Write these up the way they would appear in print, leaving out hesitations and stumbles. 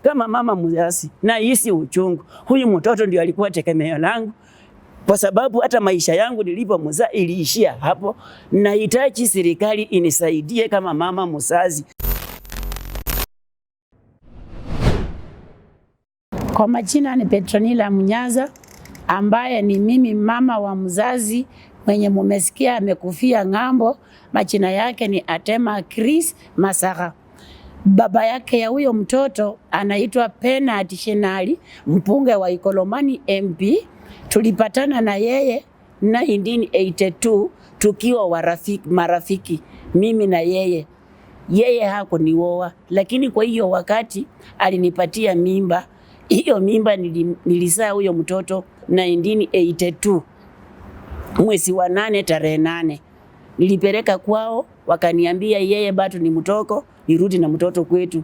Kama mama mzazi nahisi uchungu. Huyu mtoto ndio alikuwa tegemeo langu, kwa sababu hata maisha yangu nilipomzaa iliishia hapo. Nahitaji serikali inisaidie kama mama mzazi. Kwa majina ni Petronila Munyaza, ambaye ni mimi mama wa mzazi mwenye mumesikia amekufia ng'ambo. Majina yake ni Atema Chris Masaka. Baba yake ya huyo mtoto anaitwa Penat Shenali, mbunge wa Ikolomani MP. Tulipatana na yeye 1982 tukiwa marafiki mimi na yeye. Yeye hakunioa, lakini kwa hiyo wakati alinipatia mimba. Hiyo mimba nilizaa huyo mtoto 1982 mwezi wa 8 tarehe 8. Nilipeleka kwao, wakaniambia yeye bado ni mtoko, nirudi na mtoto kwetu.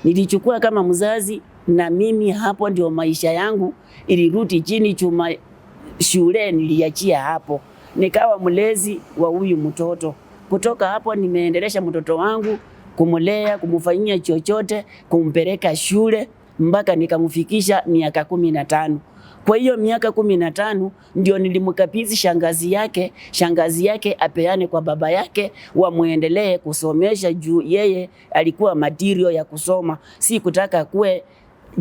Nilichukua kama mzazi, na mimi hapo ndio maisha yangu ilirudi chini. Chuma shule niliachia hapo, nikawa mlezi wa huyu mtoto. Kutoka hapo nimeendelesha mtoto wangu, kumlea, kumfanyia chochote, kumpeleka shule mpaka nikamfikisha miaka 15. Kwa hiyo miaka 15 ndio nilimkabidhi shangazi yake apeane kwa baba yake wamuendelee kusomesha, juu yeye alikuwa material ya kusoma, si kutaka kuwe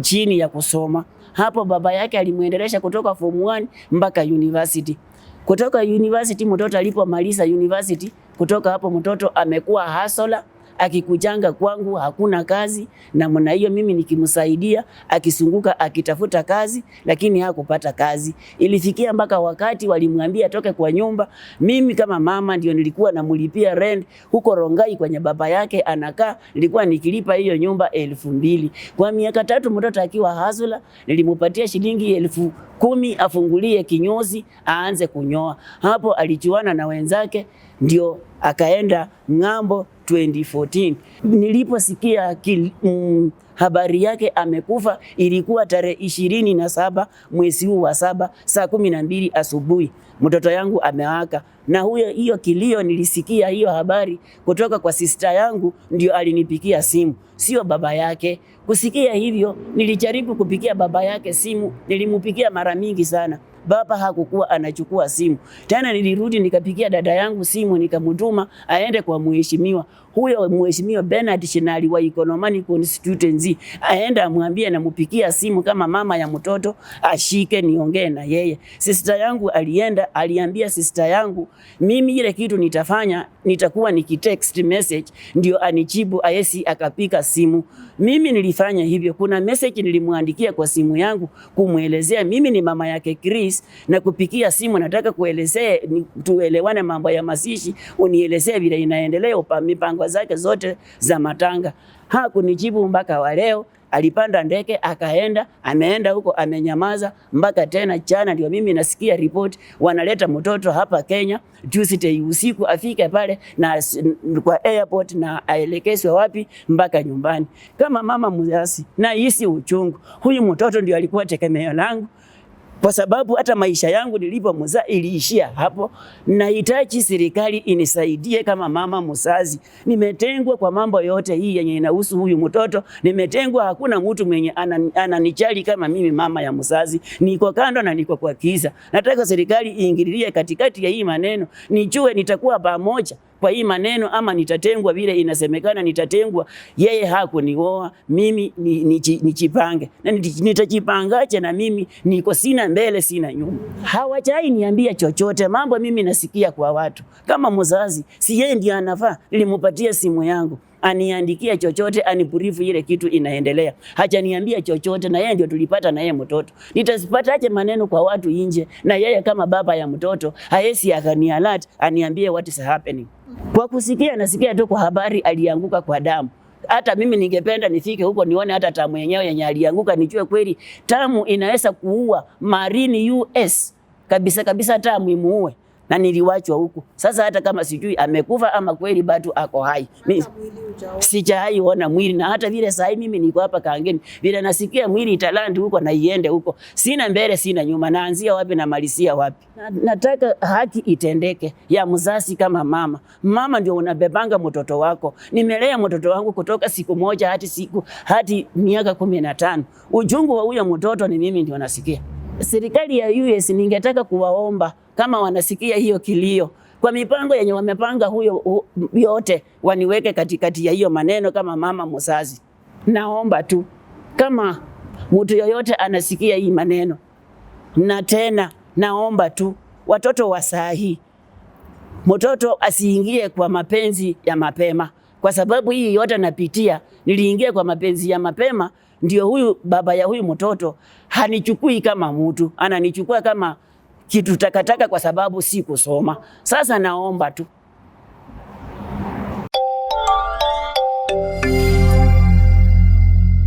chini ya kusoma. Hapo baba yake alimuendelesha kutoka form 1 mpaka university. Kutoka university mtoto alipomaliza university, kutoka hapo mtoto amekuwa hustler, akikujanga kwangu hakuna kazi, na mna hiyo mimi nikimsaidia akisunguka akitafuta kazi, lakini hakupata kazi. Ilifikia mpaka wakati walimwambia atoke kwa nyumba. Mimi kama mama ndio nilikuwa namlipia rent huko Rongai kwenye baba yake anakaa, nilikuwa nikilipa hiyo nyumba 2000. Kwa miaka 3 mtoto akiwa hasula, nilimpatia shilingi 10,000 afungulie kinyozi aanze kunyoa. Hapo alichuana na wenzake, ndio akaenda ng'ambo 2014. Niliposikia habari yake amekufa, ilikuwa tarehe 27 mwezi huu wa 7 saa 12 asubuhi. Mtoto yangu amewaka, na hiyo kilio nilisikia hiyo habari kutoka kwa sister yangu, ndio alinipigia simu, sio baba yake. Kusikia hivyo nilijaribu kupigia baba yake simu, nilimupigia mara mingi sana. Baba hakukuwa anachukua simu. Tena nilirudi nikapigia dada yangu simu, nikamtuma aende kwa mheshimiwa. Huyo mheshimiwa Bernard Shenali wa Ikolomani constituency, aenda amwambie namupigia simu kama mama ya mtoto, ashike niongee na yeye. Sister yangu aliambia sister yangu, mimi ile kitu nitafanya nitakuwa nikitext message ndio anijibu, aesi akapika simu. Mimi nilifanya hivyo. Kuna message nilimwandikia kwa simu yangu kumuelezea mimi ni mama yake Chris, na kupikia simu nataka kuelezea tuelewane mambo ya masishi, unielezea vile inaendelea mipango zake zote za matanga. Hakunijibu mpaka wa leo. Alipanda ndege akaenda, ameenda huko amenyamaza mpaka tena jana ndio mimi nasikia report wanaleta mtoto hapa Kenya Tuesday usiku, afike pale na kwa airport na aelekezwe wapi mpaka nyumbani. Kama mama mzazi nahisi uchungu. Huyu mtoto ndio alikuwa tegemeo langu, kwa sababu hata maisha yangu nilipomzaa iliishia hapo. Nahitaji serikali inisaidie kama mama mzazi. Nimetengwa kwa mambo yote hii yenye inahusu huyu mtoto. Nimetengwa, hakuna mtu mwenye ananijali kama mimi mama ya mzazi. Niko kando na niko kwa kiza. Nataka serikali iingililie katikati ya hii maneno. Nijue nitakuwa pamoja kwa hii maneno, ama nitatengwa vile inasemekana nitatengwa. Yeye hakunioa, mimi nijipange. Na nitajipangaje na mimi niko sina mbele sina nyuma. Hawajai niambia chochote. Mambo mimi nasikia kwa watu. Kama mzazi, si yeye ndiye anafaa. Nilimpatia simu yangu, aniandikia chochote, aniburifu ile kitu inaendelea. Hajaniambia chochote, na yeye ndio tulipata na yeye mtoto. Nitazipataje maneno kwa watu nje, na yeye kama baba ya mtoto haesi akanialert aniambie what is happening. Kwa kusikia nasikia tu kwa habari alianguka kwa damu. Hata mimi ningependa nifike huko nione hata tamu yenyewe yenye alianguka, nijue kweli tamu inaweza kuua marini US kabisa tamu imuue. na niliwachwa huku. Sasa hata kama sijui amekufa ama kweli bado ako hai, mimi sijaiona mwili, na hata vile saa hii mimi niko hapa Kangemi, vile nasikia mwili italandi huko na iende huko, sina mbele sina nyuma, naanzia wapi na malizia wapi? Nataka haki itendeke ya mzazi kama mama. Mama ndio unabebanga mtoto wako. Nimelea mtoto wangu kutoka siku moja hadi miaka 15. Ujungu wa huyo mtoto ni mimi ndio nasikia. Serikali ya US ningetaka kuwaomba kama wanasikia hiyo kilio, kwa mipango yenye wamepanga huyo yote waniweke katikati ya hiyo maneno kama mama mzazi. Naomba tu kama mtu yoyote anasikia hii maneno, na tena naomba tu watoto wa saa hii, mtoto asiingie kwa mapenzi ya mapema, kwa sababu hii yote napitia, niliingia kwa mapenzi ya mapema. Ndio huyu baba ya huyu mtoto hanichukui kama mtu, ananichukua kama kitu takataka kwa sababu si kusoma. Sasa naomba tu